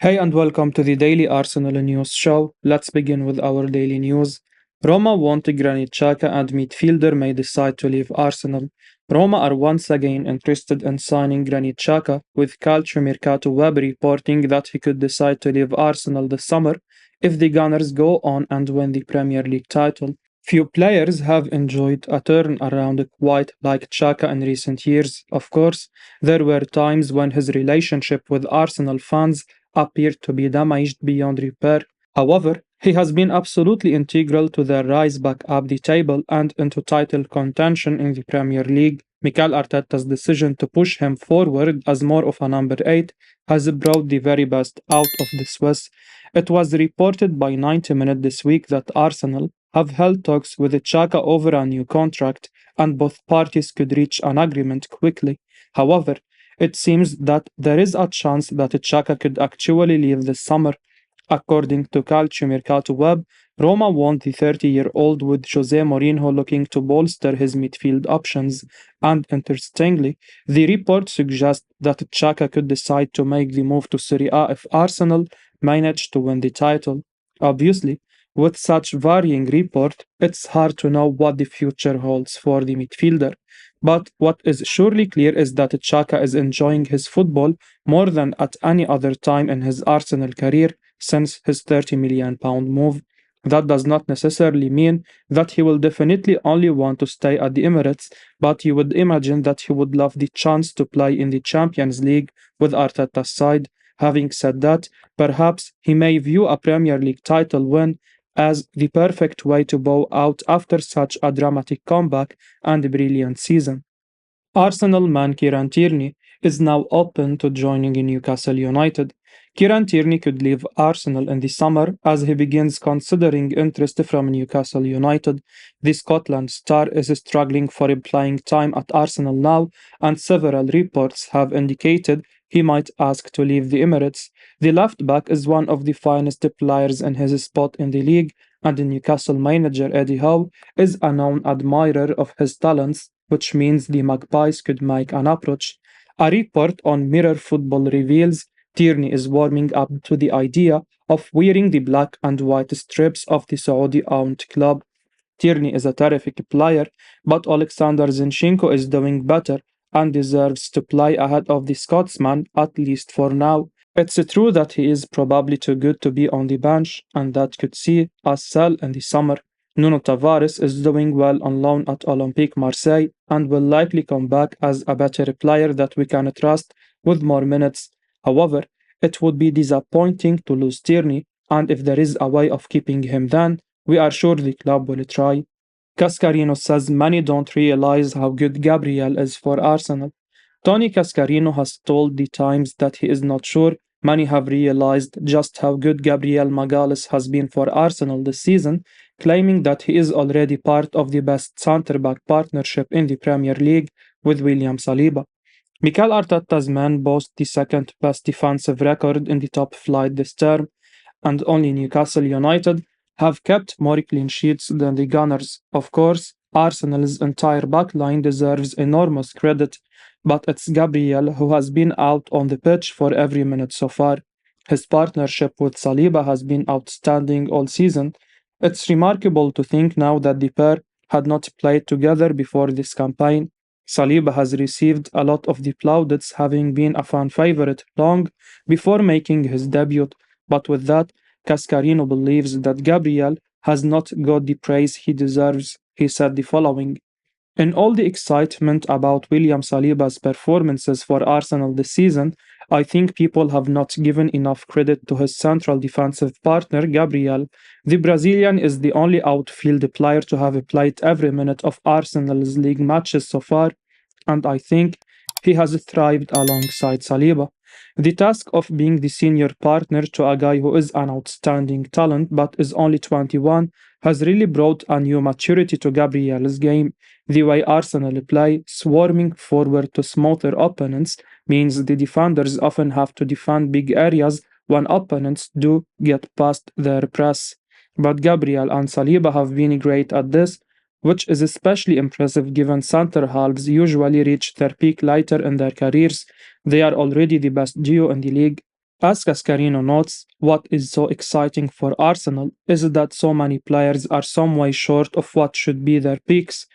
Hey and welcome to the Daily Arsenal News Show. Let's begin with our daily news. Roma want Granit Xhaka and midfielder may decide to leave Arsenal. Roma are once again interested in signing Granit Xhaka, with Calciomercatoweb reporting that he could decide to leave Arsenal this summer if the Gunners go on and win the Premier League title. Few players have enjoyed a turnaround quite like Xhaka in recent years. Of course, there were times when his relationship with Arsenal fans appeared to be damaged beyond repair. However, he has been absolutely integral to their rise back up the table and into title contention in the Premier League. Mikel Arteta's decision to push him forward as more of a number 8 has brought the very best out of the Swiss. It was reported by 90 Minutes this week that Arsenal have held talks with Xhaka over a new contract, and both parties could reach an agreement quickly. However, it seems that there is a chance that Xhaka could actually leave this summer. According to Calciomercatoweb, Roma want the 30-year-old with Jose Mourinho looking to bolster his midfield options, and interestingly, the report suggests that Xhaka could decide to make the move to Serie A if Arsenal manage to win the title. Obviously, with such varying report, it's hard to know what the future holds for the midfielder. But what is surely clear is that Xhaka is enjoying his football more than at any other time in his Arsenal career since his £30 million move. That does not necessarily mean that he will definitely only want to stay at the Emirates, but you would imagine that he would love the chance to play in the Champions League with Arteta's side. Having said that, perhaps he may view a Premier League title win as the perfect way to bow out after such a dramatic comeback and brilliant season. Arsenal man Kieran Tierney is open open to joining Newcastle United. Kieran Tierney could leave Arsenal in the summer as he begins considering interest from Newcastle United. The Scotland star is struggling for playing time at Arsenal now, and several reports have indicated he might ask to leave the Emirates. The left back is one of the finest players in his spot in the league, and Newcastle manager Eddie Howe is a known admirer of his talents, which means the Magpies could make an approach. A report on Mirror Football reveals Tierney is warming up to the idea of wearing the black and white strips of the Saudi owned club. Tierney is a terrific player, but Alexander Zinchenko is doing better and deserves to play ahead of the Scotsman, at least for now. It's true that he is probably too good to be on the bench, and that could see us sell in the summer. Nuno Tavares is doing well on loan at Olympique Marseille and will likely come back as a better player that we can trust with more minutes. However, it would be disappointing to lose Tierney, and if there is a way of keeping him, then we are sure the club will try. Cascarino says many don't realize how good Gabriel is for Arsenal. Tony Cascarino has told the Times that he is not sure many have realized just how good Gabriel Magalhaes has been for Arsenal this season, claiming that he is already part of the best centre-back partnership in the Premier League with William Saliba. Mikel Arteta's men boast the second best defensive record in the top flight this term, and only Newcastle United have kept more clean sheets than the Gunners. Of course, Arsenal's entire backline deserves enormous credit, but it's Gabriel who has been out on the pitch for every minute so far. His partnership with Saliba has been outstanding all season. It's remarkable to think now that the pair had not played together before this campaign. Saliba has received a lot of the plaudits, having been a fan favorite long before making his debut, but with that, Cascarino believes that Gabriel has not got the praise he deserves. He said the following: in all the excitement about William Saliba's performances for Arsenal this season, I think people have not given enough credit to his central defensive partner, Gabriel. The Brazilian is the only outfield player to have played every minute of Arsenal's league matches so far, and I think he has thrived alongside Saliba. The task of being the senior partner to a guy who is an outstanding talent but is only 21 has really brought a new maturity to Gabriel's game. The way Arsenal play, swarming forward to smoother opponents, means the defenders often have to defend big areas when opponents do get past their press. But Gabriel and Saliba have been great at this, which is especially impressive given center halves usually reach their peak later in their careers. They are already the best duo in the league. As Cascarino notes, what is so exciting for Arsenal is that so many players are some way short of what should be their peaks.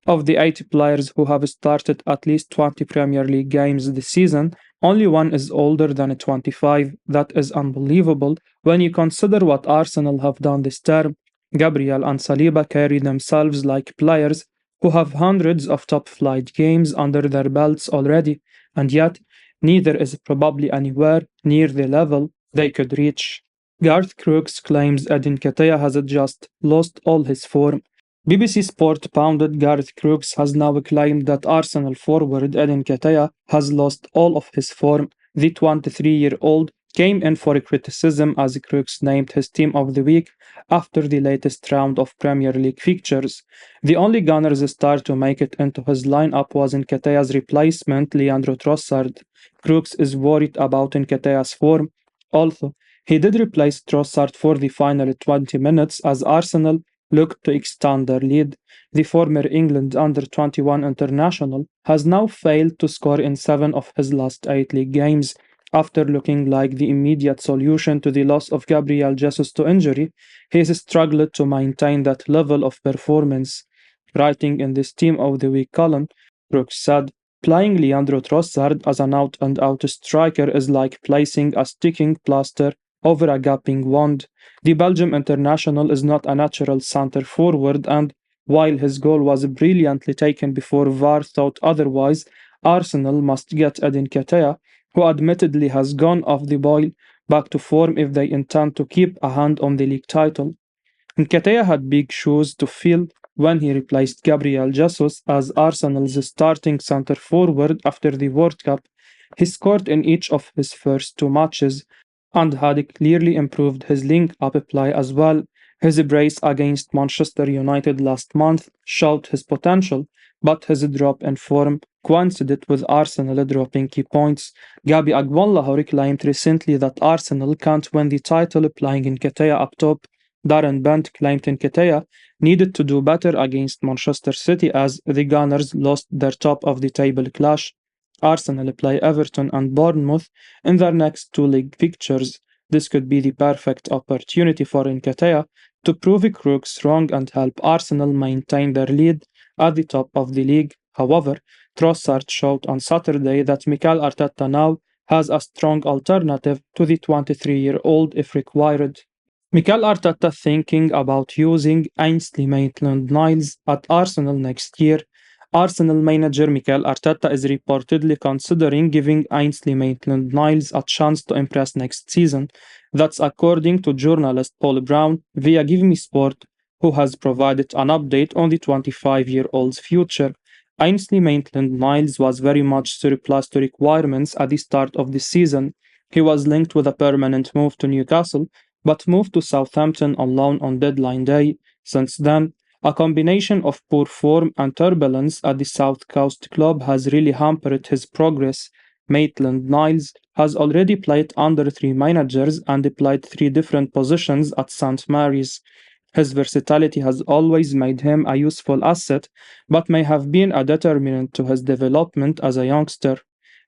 Of the 80 players who have started at least 20 Premier League games this season, only one is older than 25. That is unbelievable when you consider what Arsenal have done this term. Gabriel and Saliba carry themselves like players who have hundreds of top flight games under their belts already, and yet neither is probably anywhere near the level they could reach. Garth Crooks claims Edin Ketia has just lost all his form. BBC Sport pundit Gareth Crooks has now claimed that Arsenal forward Edin Ketia has lost all of his form. The 23-year-old came in for criticism as Crooks named his team of the week after the latest round of Premier League fixtures. The only Gunners star to make it into his lineup was Nketiah's replacement, Leandro Trossard. Crooks is worried about Nketiah's form. Also, he did replace Trossard for the final 20 minutes as Arsenal looked to extend their lead. The former England under-21 international has now failed to score in 7 of his last 8 league games. After looking like the immediate solution to the loss of Gabriel Jesus to injury, he has struggled to maintain that level of performance. Writing in this Team of the Week column, Brooks said, "Playing Leandro Trossard as an out-and-out striker is like placing a sticking plaster over a gaping wound. The Belgium international is not a natural centre forward, and while his goal was brilliantly taken before VAR thought otherwise, Arsenal must get Edin Ketia, who admittedly has gone off the boil, back to form if they intend to keep a hand on the league title." Nketiah had big shoes to fill when he replaced Gabriel Jesus as Arsenal's starting centre forward after the World Cup. He scored in each of his first 2 matches and had clearly improved his link-up play as well. His brace against Manchester United last month showed his potential, but his drop in form coincided with Arsenal dropping key points. Gabi Agbonlahor claimed recently that Arsenal can't win the title playing Nketiah up top. Darren Bent claimed Nketiah needed to do better against Manchester City as the Gunners lost their top-of-the-table clash. Arsenal play Everton and Bournemouth in their next 2 league fixtures. This could be the perfect opportunity for Nketiah to prove Crooks wrong and help Arsenal maintain their lead at the top of the league. However, Trossard showed on Saturday that Mikel Arteta now has a strong alternative to the 23-year-old if required. Mikel Arteta thinking about using Ainsley Maitland-Niles at Arsenal next year. Arsenal manager Mikel Arteta is reportedly considering giving Ainsley Maitland-Niles a chance to impress next season. That's according to journalist Paul Brown via Give Me Sport, who has provided an update on the 25-year-old's future. Ainsley Maitland-Niles was very much surplus to requirements at the start of the season. He was linked with a permanent move to Newcastle, but moved to Southampton on loan on deadline day. Since then, a combination of poor form and turbulence at the South Coast club has really hampered his progress. Maitland-Niles has already played under 3 managers and played 3 different positions at St Mary's. His versatility has always made him a useful asset, but may have been a determinant to his development as a youngster.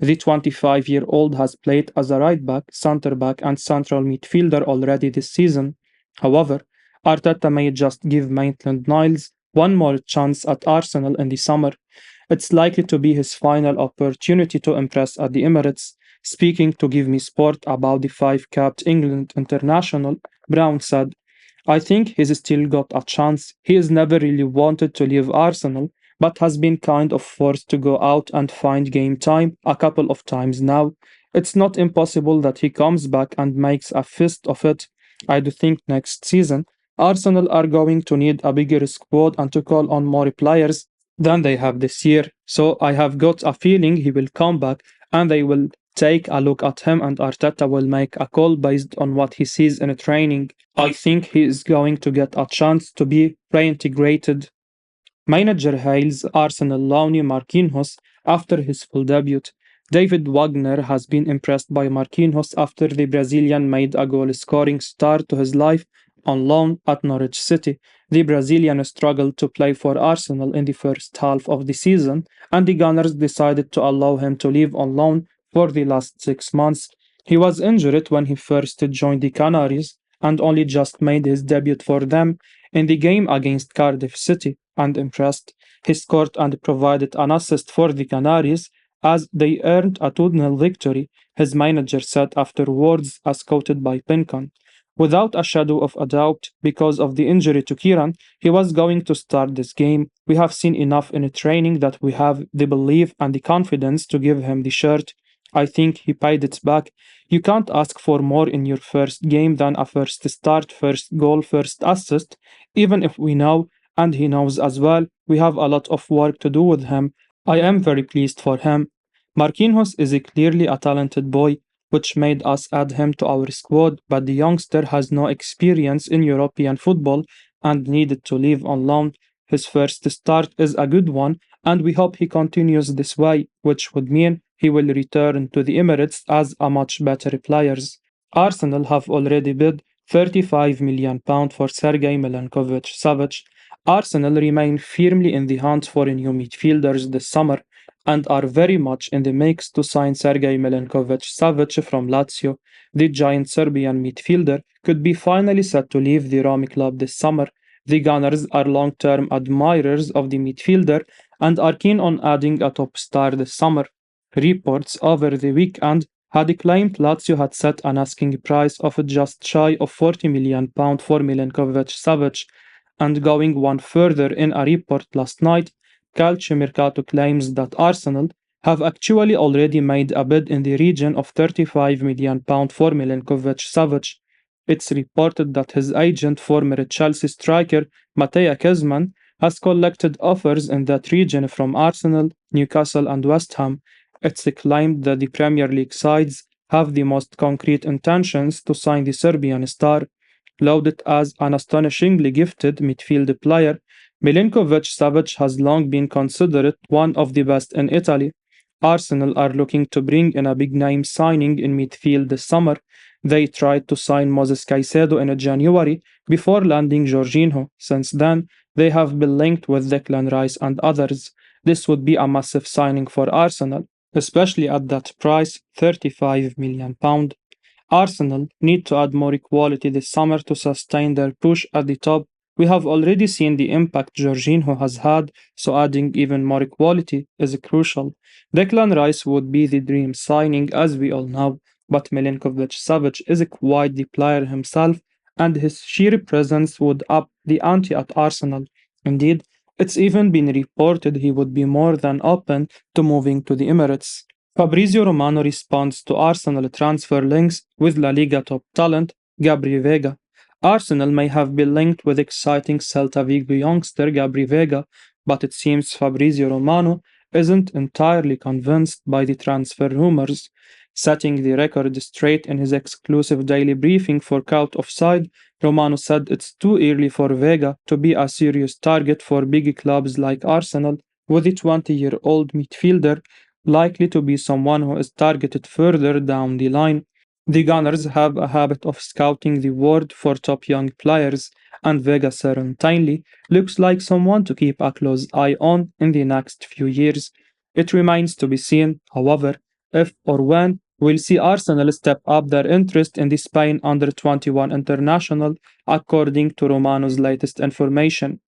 The 25-year-old has played as a right back, centre back, and central midfielder already this season. However, Arteta may just give Maitland-Niles one more chance at Arsenal in the summer. It's likely to be his final opportunity to impress at the Emirates. Speaking to Give Me Sport about the 5-capped England international, Brown said, "I think he's still got a chance. He has never really wanted to leave Arsenal, but has been kind of forced to go out and find game time a couple of times now. It's not impossible that he comes back and makes a fist of it. I do think next season Arsenal are going to need a bigger squad and to call on more players than they have this year. So I have got a feeling he will come back and they will take a look at him and Arteta will make a call based on what he sees in training. I think he is going to get a chance to be reintegrated." Manager hails Arsenal loanee Marquinhos after his full debut. David Wagner has been impressed by Marquinhos after the Brazilian made a goal-scoring start to his life on loan at Norwich City. The Brazilian struggled to play for Arsenal in the first half of the season, and the Gunners decided to allow him to leave on loan for the last 6 months. He was injured when he first joined the Canaries and only just made his debut for them in the game against Cardiff City and impressed. He scored and provided an assist for the Canaries as they earned a 2-0 victory, his manager said afterwards, as quoted by Pincan. Without a shadow of a doubt, because of the injury to Kieran, he was going to start this game. We have seen enough in training that we have the belief and the confidence to give him the shirt. I think he paid it back. You can't ask for more in your first game than a first start, first goal, first assist, even if we know, and he knows as well, we have a lot of work to do with him. I am very pleased for him. Marquinhos is clearly a talented boy, which made us add him to our squad, but the youngster has no experience in European football and needed to leave on loan. His first start is a good one, and we hope he continues this way, which would mean he will return to the Emirates as a much better player. Arsenal have already bid £35 million for Sergei Milinkovic-Savic. Arsenal remain firmly in the hunt for new midfielders this summer and are very much in the mix to sign Sergei Milinkovic-Savic from Lazio. The giant Serbian midfielder could be finally set to leave the Roma club this summer. The Gunners are long-term admirers of the midfielder and are keen on adding a top star this summer. Reports over the weekend had claimed Lazio had set an asking price of just shy of £40 million for Milinkovic-Savic, and going one further in a report last night, Calciomercatoweb claims that Arsenal have actually already made a bid in the region of £35 million for Milinkovic-Savic. It's reported that his agent, former Chelsea striker Matej Kezman, has collected offers in that region from Arsenal, Newcastle, and West Ham. It's claimed that the Premier League sides have the most concrete intentions to sign the Serbian star. Lauded as an astonishingly gifted midfield player, Milinkovic-Savic has long been considered one of the best in Italy. Arsenal are looking to bring in a big-name signing in midfield this summer. They tried to sign Moses Caicedo in January before landing Jorginho. Since then, they have been linked with Declan Rice and others. This would be a massive signing for Arsenal, especially at that price, £35 million. Arsenal need to add more quality this summer to sustain their push at the top. We have already seen the impact Jorginho has had, so adding even more quality is crucial. Declan Rice would be the dream signing, as we all know, but Milinkovic-Savic is quite the player himself, and his sheer presence would up the ante at Arsenal. Indeed, it's even been reported he would be more than open to moving to the Emirates. Fabrizio Romano responds to Arsenal transfer links with La Liga top talent Gabriel Vega. Arsenal may have been linked with exciting Celta Vigo youngster Gabriel Vega, but it seems Fabrizio Romano isn't entirely convinced by the transfer rumors. Setting the record straight in his exclusive daily briefing for Count Offside, Romano said it's too early for Vega to be a serious target for big clubs like Arsenal, with the 20-year-old midfielder likely to be someone who is targeted further down the line. The Gunners have a habit of scouting the world for top young players, and Vega certainly looks like someone to keep a close eye on in the next few years. It remains to be seen, however, if or when we'll see Arsenal step up their interest in the Spain under-21 international, according to Romano's latest information.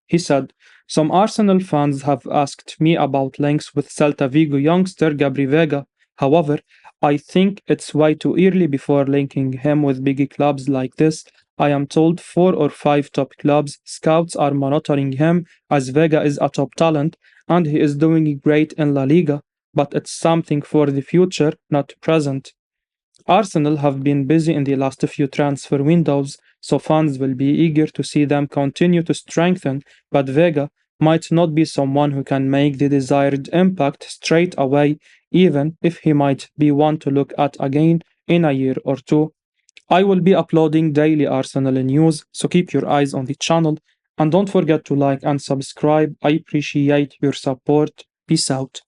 He said, "Some Arsenal fans have asked me about links with Celta Vigo youngster Gabri Vega. However, I think it's way too early before linking him with big clubs like this. I am told 4 or 5 top clubs scouts are monitoring him as Vega is a top talent and he is doing great in La Liga, but it's something for the future, not present." Arsenal have been busy in the last few transfer windows, so fans will be eager to see them continue to strengthen, but Vega might not be someone who can make the desired impact straight away, even if he might be one to look at again in a year or two. I will be uploading daily Arsenal news, so keep your eyes on the channel and don't forget to like and subscribe. I appreciate your support. Peace out.